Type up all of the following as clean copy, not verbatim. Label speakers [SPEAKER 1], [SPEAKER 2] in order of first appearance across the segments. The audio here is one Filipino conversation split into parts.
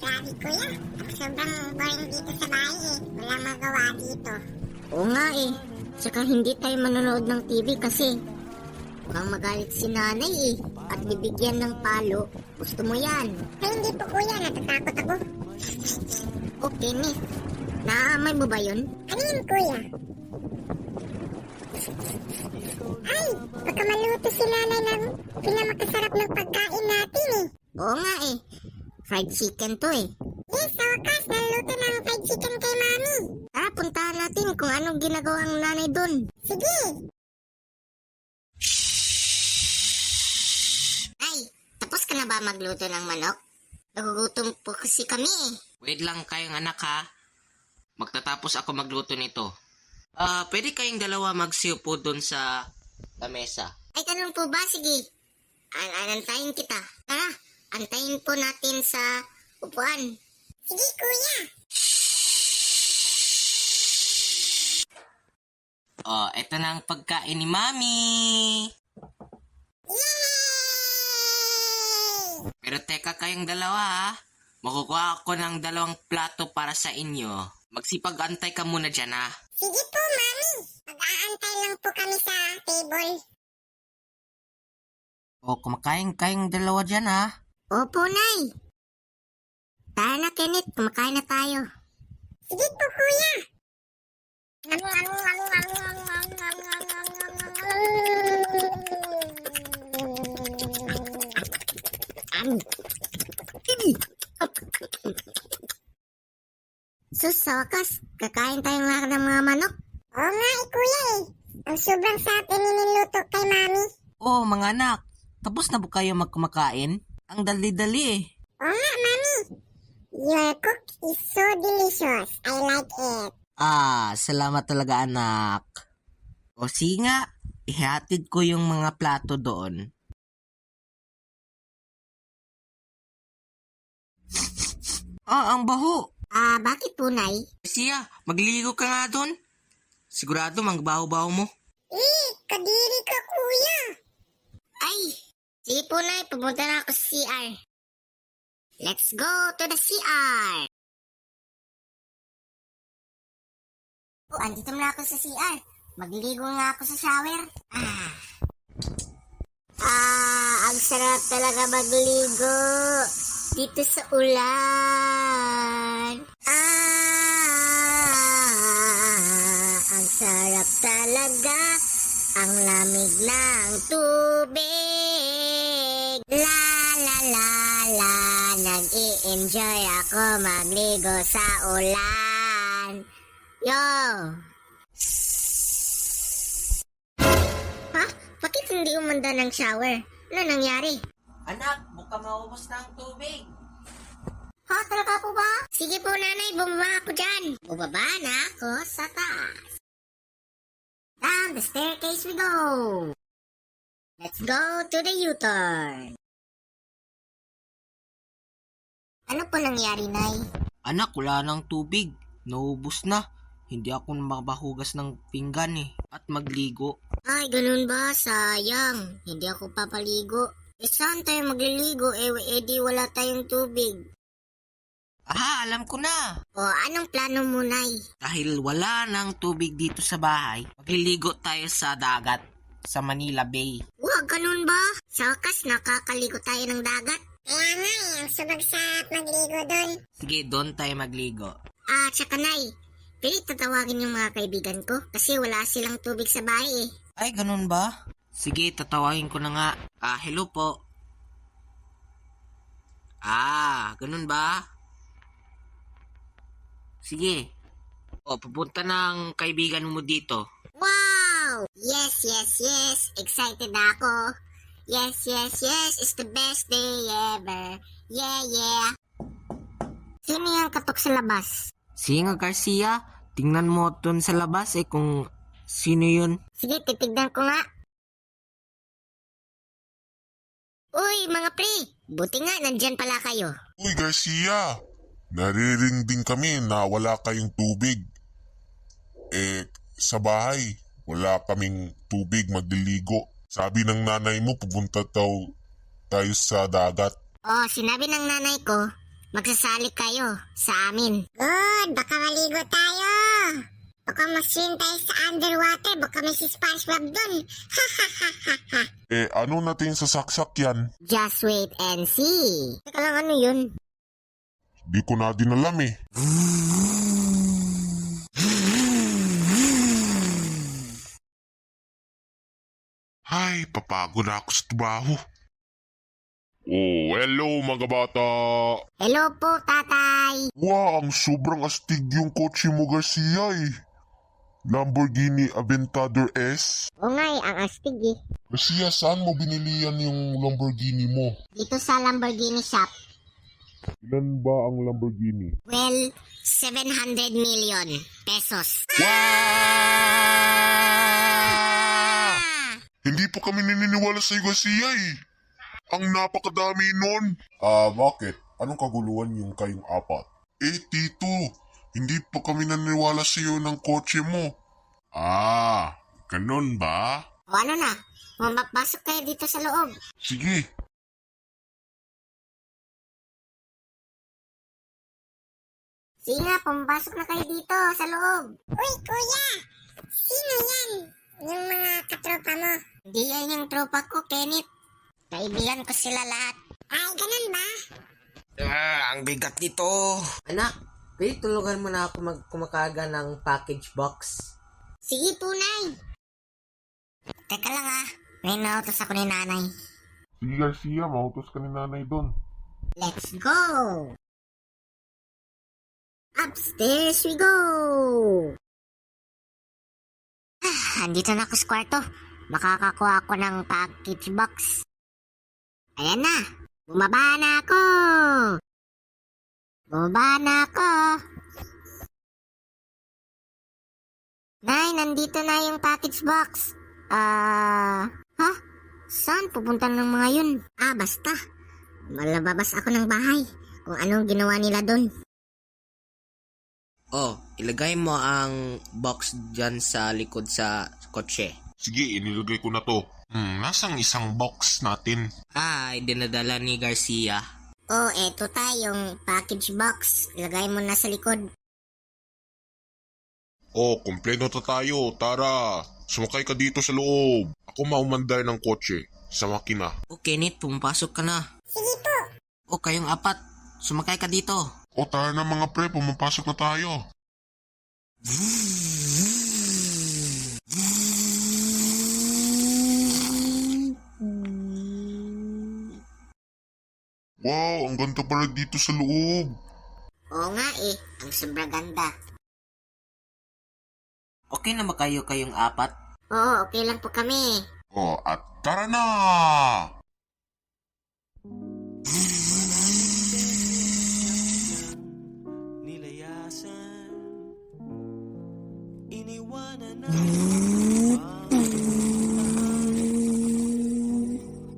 [SPEAKER 1] Grabe kuya, sobrang boring dito sa bahay eh. Walang magawa dito.
[SPEAKER 2] Oo nga eh. Tsaka hindi tayo manonood ng TV kasi mukhang magalit si nanay eh. At bibigyan ng palo. Gusto mo yan?
[SPEAKER 1] Ay hindi po kuya, natatakot ako.
[SPEAKER 2] Okay, miss. Naamay mo ba yun?
[SPEAKER 1] Ano yun kuya? Ay, baka maluto si nanay ng pinamakasarap ng pagkain natin eh.
[SPEAKER 2] Oo nga eh. Fried chicken to eh.
[SPEAKER 1] Yes, sa wakas, naluto ng fried chicken kay mami.
[SPEAKER 2] Tara, puntahan natin kung anong ginagawa ang nanay dun.
[SPEAKER 1] Sige.
[SPEAKER 2] Ay, tapos ka na ba magluto ng manok? Nagugutom po kasi kami eh.
[SPEAKER 3] Wait lang kayong anak ha. Magtatapos ako magluto nito. Pwede kayong dalawa magsiupo doon sa lamesa.
[SPEAKER 2] Ay, ganun po ba? Sige. Antayin kita. Tara, antayin po natin sa upuan.
[SPEAKER 1] Sige kuya.
[SPEAKER 3] Eto na ang pagkain ni Mami.
[SPEAKER 1] Yay!
[SPEAKER 3] Pero teka kayong dalawa ha. Makukuha ako ng 2 plato para sa inyo. Magsipag-antay ka muna dyan ha.
[SPEAKER 1] Sige po mami. Mag-aantay lang po kami sa table.
[SPEAKER 3] Kumakain kayong dalawa dyan ha.
[SPEAKER 2] Opo, Nay. Tara na, Kenneth. Kumakain na tayo.
[SPEAKER 1] Sige po kuya.
[SPEAKER 2] Sus, sa wakas, kakain tayong lahat ng mga manok.
[SPEAKER 1] Oo nga eh kuya eh. Ang sobrang sarap niluto kay mami.
[SPEAKER 3] Mga anak. Tapos na ba kayo magkumakain? Ang dali-dali eh.
[SPEAKER 1] Oo nga mami. Your cook is so delicious. I like it.
[SPEAKER 3] Salamat talaga anak. Sige nga, ihatid ko yung mga plato doon. Ang baho.
[SPEAKER 2] Bakit po, Nay?
[SPEAKER 3] Siya, magligo ka nga doon. Sigurado magbaho-baho mo.
[SPEAKER 1] Kadiri ka kuya.
[SPEAKER 2] Ay, sige po, Nay. Pumunta na ako sa CR. Let's go to the CR. Andito na ako sa CR. Magliligo nga ako sa shower. Ang sarap talaga magligo dito sa ulan. Ang sarap talaga. Ang lamig ng tubig. La la la la. Nag-i-enjoy ako magligo sa ulan. Yo! Ha? Bakit hindi umanda ng shower? Ano nangyari?
[SPEAKER 3] Anak, mukhang maubos na ang tubig.
[SPEAKER 2] Ha? Talaga po ba? Sige po, nanay. Bumaba ako dyan. Bumaba na ako sa taas. Down the staircase we go. Let's go to the U-turn. Ano po nangyari, Nay?
[SPEAKER 3] Anak, wala nang tubig. Naubos na. Hindi ako makahugas ng pinggan eh. At magligo.
[SPEAKER 2] Ay, ganun ba? Sayang. Hindi ako papaligo. Saan tayo magliligo? Di wala tayong tubig.
[SPEAKER 3] Alam ko na.
[SPEAKER 2] Anong plano mo, Nay?
[SPEAKER 3] Dahil wala nang tubig dito sa bahay, magliligo tayo sa dagat. Sa Manila Bay.
[SPEAKER 2] Wag, ganun ba? Sa wakas, nakakaligo tayo ng dagat.
[SPEAKER 1] Kaya nga eh, ang sumagsarap magligo doon.
[SPEAKER 3] Sige, doon tayo magligo.
[SPEAKER 2] Tsaka Nay, pwede tatawagin yung mga kaibigan ko kasi wala silang tubig sa bahay eh.
[SPEAKER 3] Ay, ganun ba? Sige, tatawagin ko na nga. Hello po. Ganun ba? Sige. Pupunta ng kaibigan mo dito.
[SPEAKER 2] Wow! Yes, yes, yes. Excited na ako. Yes, yes, yes. It's the best day ever. Yeah, yeah. Sino yung katok sa labas?
[SPEAKER 3] Sige nga, Garcia. Tingnan mo dun sa labas kung sino yun.
[SPEAKER 2] Sige, titignan ko nga. Uy, mga pre. Buti nga, nandyan pala kayo.
[SPEAKER 4] Uy Garcia, naririnig din kami na wala kayong tubig. Sa bahay, wala kaming tubig magliligo. Sabi ng nanay mo pupunta tayo sa dagat.
[SPEAKER 2] Sinabi ng nanay ko magsasali kayo sa amin.
[SPEAKER 1] Good, baka maligo tayo. Baka mag-swim tayo sa underwater. Baka may si SpongeBob dun.
[SPEAKER 4] Ano natin sa saksak yan?
[SPEAKER 2] Just wait and see. Teka lang, ano yun?
[SPEAKER 4] Di ko na din alam eh. Ay, papagod na ako sa trabaho. Oh, hello mga bata.
[SPEAKER 2] Hello po, tatay.
[SPEAKER 4] Wow, ang sobrang astig yung kotse mo, Garcia eh. Lamborghini Aventador S.
[SPEAKER 2] O nga ang astig eh.
[SPEAKER 4] Garcia, saan mo binili yan yung Lamborghini mo?
[SPEAKER 2] Dito sa Lamborghini shop.
[SPEAKER 4] Ilan ba ang Lamborghini?
[SPEAKER 2] Well, 700 million pesos.
[SPEAKER 4] Hindi po kami naniniwala sa Garcia eh. Ang napakadami nun. Bakit? Anong kaguluhan yung kayong apat? Tito, hindi po kami naniniwala sa iyo ng kotse mo. Ganun ba?
[SPEAKER 2] O ano na, mapasok kayo dito sa loob.
[SPEAKER 4] Sige.
[SPEAKER 2] Sige nga, pumasok na kayo dito sa loob.
[SPEAKER 1] Uy, kuya! Sino yan? Yung mga katropa mo.
[SPEAKER 2] Hindi yan yung tropa ko, Kenneth. Kaibigan ko sila lahat.
[SPEAKER 1] Ay, ganun ba?
[SPEAKER 3] Ang bigat nito. Anak, pwede tulungan mo na ako kumakaga ng package box.
[SPEAKER 2] Sige po, Nay. Teka lang may nautos ako ni nanay.
[SPEAKER 4] Sige Garcia, mautos ka ni nanay doon.
[SPEAKER 2] Let's go! Upstairs we go! Andito na ako sa kwarto. Makakakuha ako ng package box. Ayan na! Bumaba na ako! Nay, nandito na yung package box. Saan pupunta ng mga yun? Basta. Malababas ako ng bahay. Kung anong ginawa nila doon.
[SPEAKER 3] Oh, ilagay mo ang box dyan sa likod sa kotse.
[SPEAKER 4] Sige, inilagay ko na to. Nasang isang box natin?
[SPEAKER 3] Dinadala ni Garcia.
[SPEAKER 2] Oh, eto tayong package box. Ilagay mo na sa likod.
[SPEAKER 4] Oh, kumpleto na tayo. Tara, sumakay ka dito sa loob. Ako maumandar ng kotse sa makina.
[SPEAKER 3] O Kenneth, pumapasok ka na.
[SPEAKER 1] Sige po.
[SPEAKER 3] O kayong apat, sumakay ka dito.
[SPEAKER 4] O tara na mga pre, pumapasok na tayo. Wow, ang ganda pala dito sa loob.
[SPEAKER 2] Oo nga ang sobra ganda.
[SPEAKER 3] Okay na ba kayong apat?
[SPEAKER 2] Oo, okay lang po kami.
[SPEAKER 4] Oh, at tara na!
[SPEAKER 5] Nilayasan, iniwanan na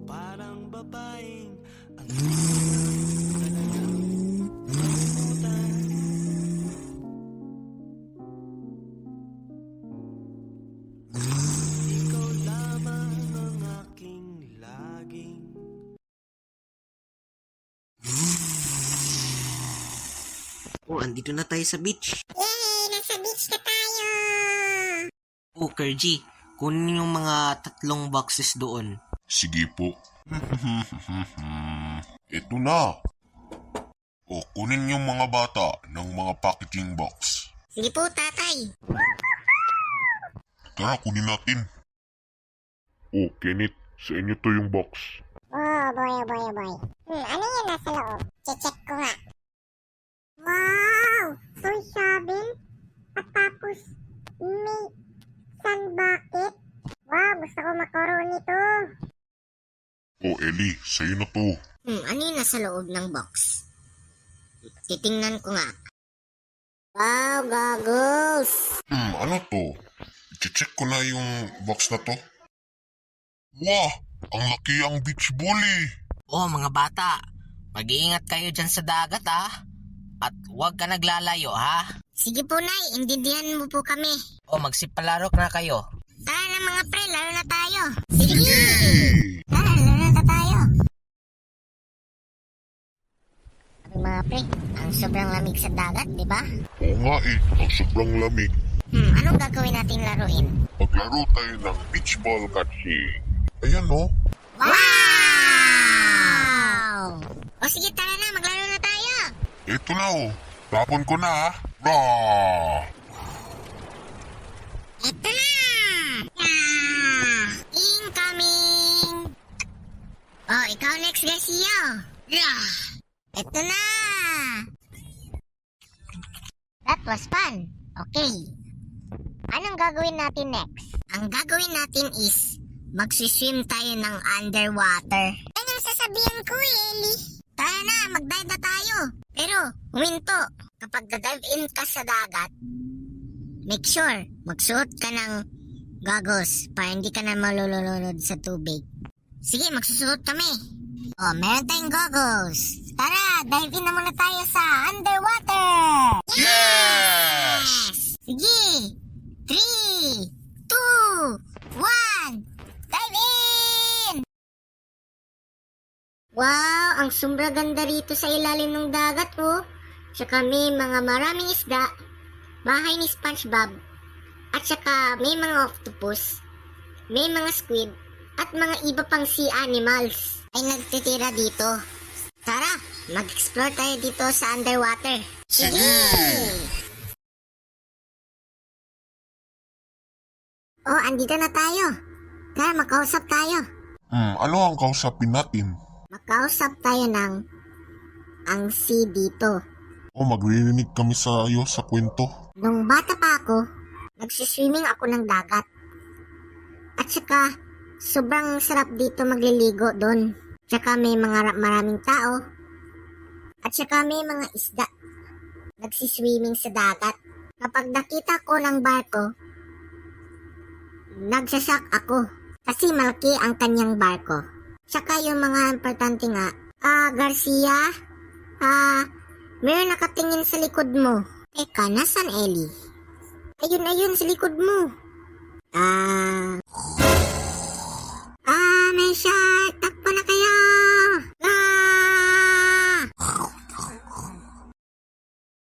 [SPEAKER 5] parang babaeng ang talagang kalimutan. Ikaw lamang ang aking laging
[SPEAKER 3] Oh, andito na tayo sa beach.
[SPEAKER 1] Yay! Nasa beach na tayo!
[SPEAKER 3] Oh, Kerji, kunin yung mga 3 boxes doon.
[SPEAKER 4] Sige po. Ito na. O, kunin yung mga bata ng mga packaging box.
[SPEAKER 2] Sige po, tatay.
[SPEAKER 4] Tara, kunin natin. Oh, Kenneth, sa inyo to yung box.
[SPEAKER 1] Oh boy. Ano yun nasa loob? Check ko nga. Wow! Soy sabin? At tapos, may sun bucket? Wow, gusto ko makoro nito.
[SPEAKER 4] Oh, Ellie, sa'yo na to.
[SPEAKER 2] Ano yung nasa loob ng box? Titingnan ko nga. Wow, goggles!
[SPEAKER 4] Ano to? I-check ko na yung box na to. Wow! Ang laki ang beach ball eh.
[SPEAKER 3] Oh, mga bata, mag-iingat kayo dyan sa dagat At huwag ka naglalayo
[SPEAKER 2] Sige po, Nay. Intindihan mo po kami.
[SPEAKER 3] O magsipalaro na kayo.
[SPEAKER 2] Tara na mga pre, laro na tayo. Sige! Tara, laro na tayo. Mga pre. Ang sobrang lamig sa dagat, di ba?
[SPEAKER 4] Oo nga eh, ang sobrang lamig.
[SPEAKER 2] Anong gagawin nating laruin?
[SPEAKER 4] Maglaro tayo ng beach ball catching. Ayan no,
[SPEAKER 2] Wow! O sige, tara na, maglaro na tayo.
[SPEAKER 4] ito na oh. Tapon ko na ah. Rah!
[SPEAKER 2] Ito na! Incoming! Oh, ikaw next, Garcia. Ito na! That was fun. Okay. Anong gagawin natin next? Ang gagawin natin is magsiswim tayo ng underwater.
[SPEAKER 1] Ano sasabihan ko, Ellie?
[SPEAKER 2] Tara na, mag-dive na tayo. Pero, huminto. Kapag dive in ka sa dagat, make sure magsuot ka ng goggles para hindi ka na malulunod sa tubig. Sige, magsusuot kami. Oh, meron tayong goggles. Tara, dive in na muna tayo sa underwater.
[SPEAKER 4] Yes!
[SPEAKER 2] Sige. 3, 2, 1. Dive in! Wow, ang sobrang ganda rito sa ilalim ng dagat, oh. Tsaka may mga maraming isda, bahay ni SpongeBob, at saka may mga octopus, may mga squid, at mga iba pang sea animals ay nagtitira dito. Tara, mag-explore tayo dito sa underwater. Sige! Oh, andito na tayo. Tara, makausap tayo.
[SPEAKER 4] Ano ang kausapin natin?
[SPEAKER 2] Makausap tayo ng ang sea dito.
[SPEAKER 4] O magririnig kami sa iyo sa kwento.
[SPEAKER 2] Nung bata pa ako, nagsiswimming ako ng dagat. At saka, sobrang sarap dito magliligo doon. Tsaka may mga maraming tao. At saka may mga isda. Nagsiswimming sa dagat. Kapag nakita ko ng barko, nagsasak ako. Kasi malaki ang kanyang barko. Tsaka yung mga importante nga, Garcia, meron nakatingin sa likod mo. Teka, nasan Ellie? Ayun, sa likod mo.